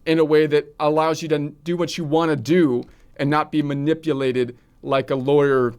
in a way that allows you to do what you want to do and not be manipulated like a lawyer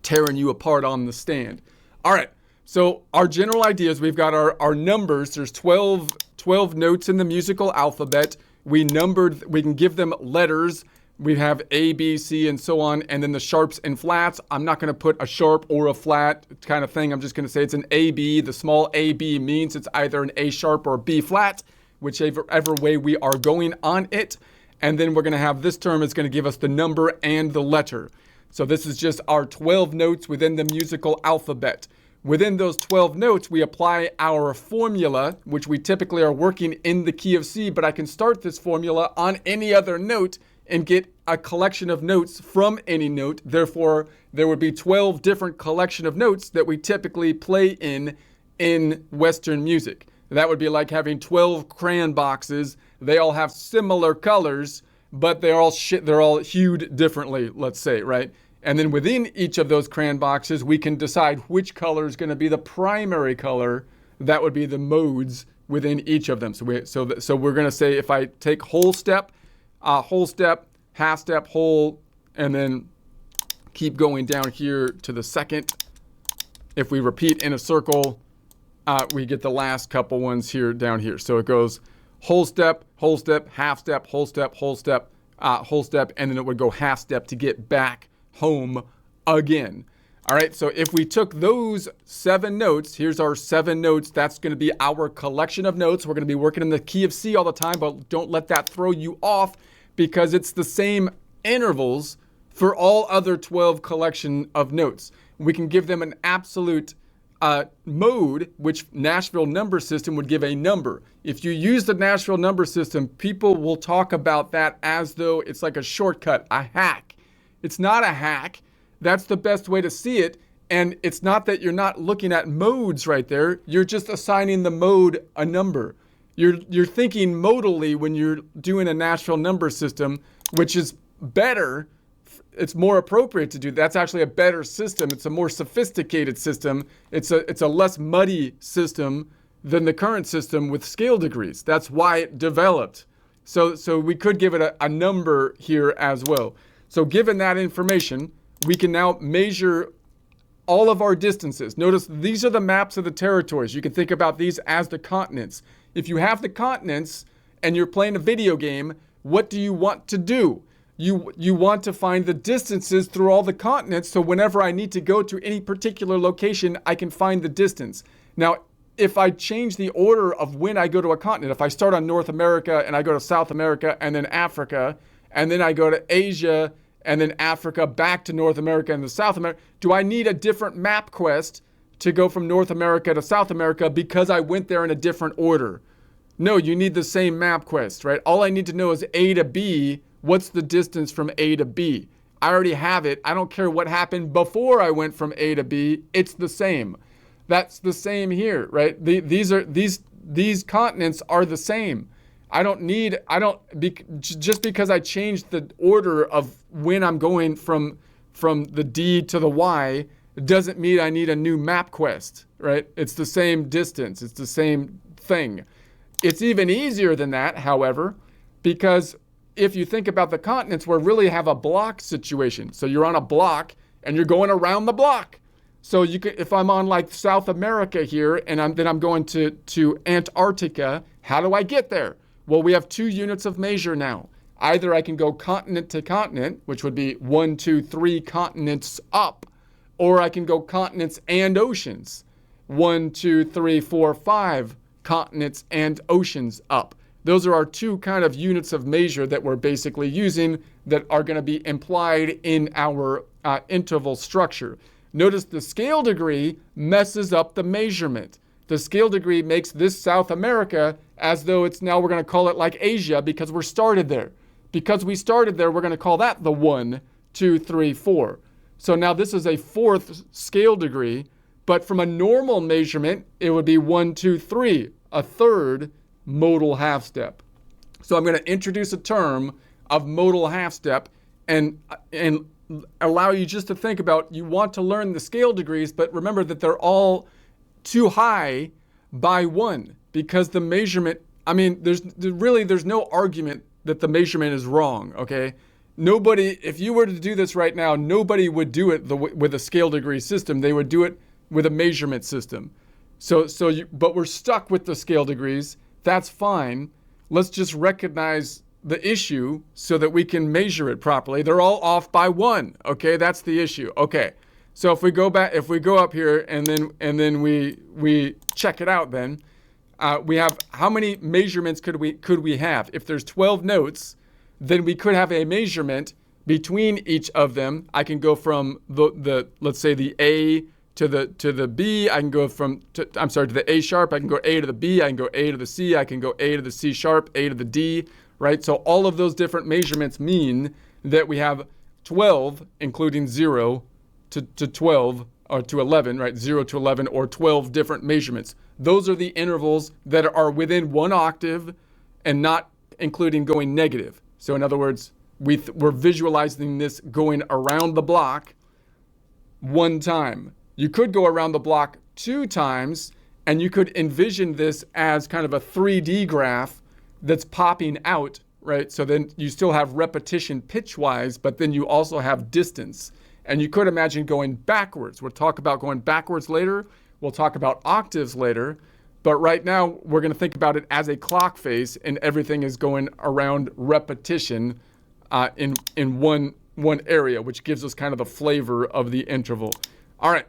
tearing you apart on the stand. All right, so our general ideas, we've got our numbers. There's 12 notes in the musical alphabet. We can give them letters. We have A, B, C, and so on, and then the sharps and flats. I'm not going to put a sharp or a flat kind of thing. I'm just going to say it's an A, B. The small A, B means it's either an A sharp or B flat, whichever way we are going on it. And then we're going to have this term is going to give us the number and the letter. So this is just our 12 notes within the musical alphabet. Within those 12 notes, we apply our formula, which we typically are working in the key of C, but I can start this formula on any other note and get a collection of notes from any note. Therefore, there would be 12 different collection of notes that we typically play in Western music. That would be like having 12 crayon boxes. They all have similar colors, but they're all hued differently, let's say, right? And then within each of those crayon boxes, we can decide which color is going to be the primary color. That would be the modes within each of them. So we're going to say if I take whole step, half step, whole, and then keep going down here to the second. If we repeat in a circle, we get the last couple ones here down here. So it goes whole step, half step, whole step, whole step, and then it would go half step to get back home again. All right, so if we took those 7 notes, here's our 7 notes. That's going to be our collection of notes. We're going to be working in the key of C all the time, but don't let that throw you off because it's the same intervals for all other 12 collection of notes. We can give them an absolute mode, which Nashville number system would give a number. If you use the Nashville number system, people will talk about that as though it's like a shortcut, a hack. It's not a hack. That's the best way to see it. And it's not that you're not looking at modes right there. You're just assigning the mode a number. You're thinking modally when you're doing a Nashville number system, which is better. It's more appropriate to do. That's actually a better system. It's a more sophisticated system. It's a less muddy system than the current system with scale degrees. That's why it developed. So we could give it a number here as well. So given that information, we can now measure all of our distances. Notice these are the maps of the territories. You can think about these as the continents. If you have the continents and you're playing a video game, what do you want to do? You want to find the distances through all the continents, so whenever I need to go to any particular location, I can find the distance. Now, if I change the order of when I go to a continent, if I start on North America and I go to South America and then Africa, and then I go to Asia and then Africa back to North America and then South America, do I need a different map quest to go from North America to South America because I went there in a different order? No, you need the same map quest, right? All I need to know is A to B. What's the distance from A to B? I already have it. I don't care what happened before I went from A to B. It's the same. That's the same here, right? These continents are the same. Just because I changed the order of when I'm going from the D to the Y doesn't mean I need a new map quest, right? It's the same distance. It's the same thing. It's even easier than that, however, because if you think about the continents, we really have a block situation. So you're on a block and you're going around the block. So you could, if I'm on like South America here and I'm going to Antarctica, how do I get there? Well, we have 2 units of measure now. Either I can go continent to continent, which would be 1, 2, 3 continents up, or I can go continents and oceans. 1, 2, 3, 4, 5 continents and oceans up. Those are our 2 kind of units of measure that we're basically using that are going to be implied in our interval structure. Notice the scale degree messes up the measurement. The scale degree makes this South America as though it's now we're going to call it like Asia because we're started there. Because we started there, we're going to call that the 1, 2, 3, 4. So now this is a 4th scale degree, but from a normal measurement, it would be 1, 2, 3, a 3rd modal half step. So I'm going to introduce a term of modal half step and allow you just to think about, you want to learn the scale degrees, but remember that they're all too high by 1 because the measurement I mean, there's no argument that the measurement is wrong, okay? Nobody, if you were to do this right now, nobody would do it with a scale degree system. They would do it with a measurement system. But we're stuck with the scale degrees. That's fine. Let's just recognize the issue so that we can measure it properly. They're all off by 1, okay? That's the issue. Okay. So if we go up here and then we check it out, then we have how many measurements could we have? If there's 12 notes, then we could have a measurement between each of them. I can go from the let's say the A to the B. I can go to the A sharp. I can go A to the B. I can go A to the C. I can go A to the C sharp, A to the D, right? So all of those different measurements mean that we have 12, including 0 to 12 or to 11, right? 0 to 11 or 12 different measurements. Those are the intervals that are within 1 octave and not including going negative. So in other words, we're visualizing this going around the block 1 time. You could go around the block 2 times, and you could envision this as kind of a 3D graph that's popping out, right? So then you still have repetition pitch-wise, but then you also have distance. And you could imagine going backwards. We'll talk about going backwards later. We'll talk about octaves later. But right now, we're going to think about it as a clock face, and everything is going around repetition in one area, which gives us kind of the flavor of the interval. All right.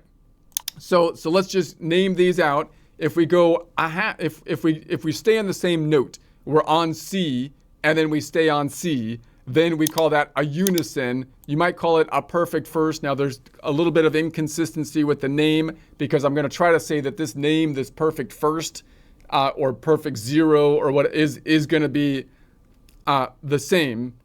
So let's just name these out. If we go if we stay on the same note, we're on C, and then we stay on C, then we call that a unison. You might call it a perfect first. Now there's a little bit of inconsistency with the name, because I'm going to try to say that this name, this perfect first or perfect zero or what is going to be the same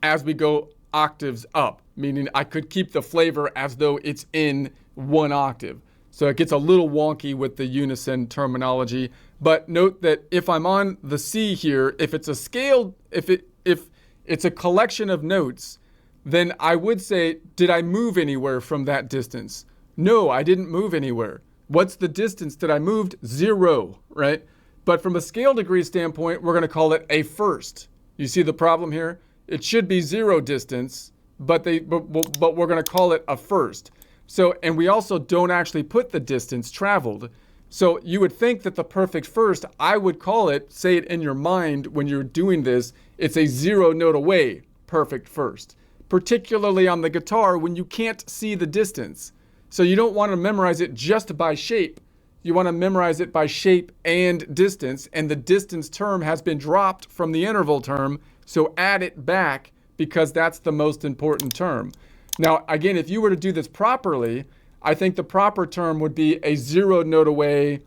as we go octaves up, meaning I could keep the flavor as though it's in 1 octave. So it gets a little wonky with the unison terminology. But note that if I'm on the C here, if it's a scale, if it's a collection of notes, then I would say, did I move anywhere from that distance? No, I didn't move anywhere. What's the distance that I moved? 0, right? But from a scale degree standpoint, we're going to call it a first. You see the problem here? It should be 0 distance, but we're going to call it a first. So, and we also don't actually put the distance traveled. So you would think that the perfect first, I would call it, say it in your mind when you're doing this, it's a 0 note away perfect first, particularly on the guitar when you can't see the distance. So you don't want to memorize it just by shape. You want to memorize it by shape and distance, and the distance term has been dropped from the interval term, so add it back because that's the most important term. Now, again, if you were to do this properly, I think the proper term would be a 0 note away.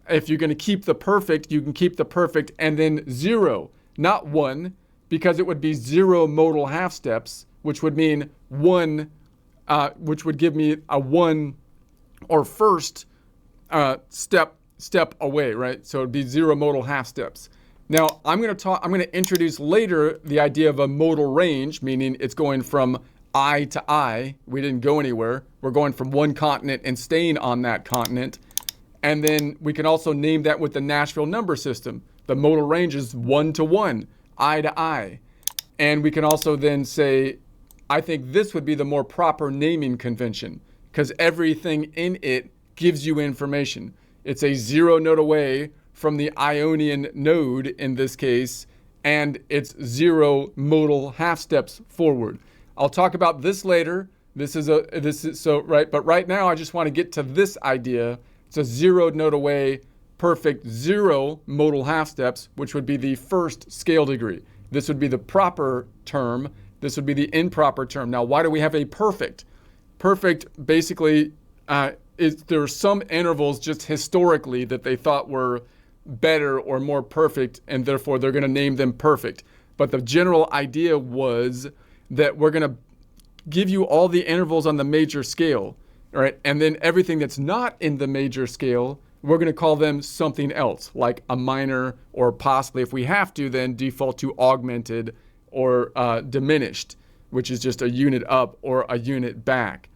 If you're going to keep the perfect, you can keep the perfect and then 0, not 1, because it would be 0 modal half steps, which would mean 1, which would give me a 1 or first step away, right? So it'd be 0 modal half steps. Now, I'm going to introduce later the idea of a modal range, meaning it's going from I to I. We didn't go anywhere. We're going from one continent and staying on that continent. And then we can also name that with the Nashville number system. The modal range is 1 to 1, I to I. And we can also then say, I think this would be the more proper naming convention, because everything in it gives you information. It's a 0 note away from the Ionian node in this case, and it's 0 modal half steps forward. I'll talk about this later. But right now I just want to get to this idea. It's a 0 note away, perfect 0 modal half steps, which would be the first scale degree. This would be the proper term. This would be the improper term. Now, why do we have a perfect? Perfect basically there are some intervals just historically that they thought were better or more perfect, and therefore they're going to name them perfect. But the general idea was that we're going to give you all the intervals on the major scale, all right? And then everything that's not in the major scale, we're going to call them something else, like a minor, or possibly, if we have to, then default to augmented or diminished, which is just a unit up or a unit back.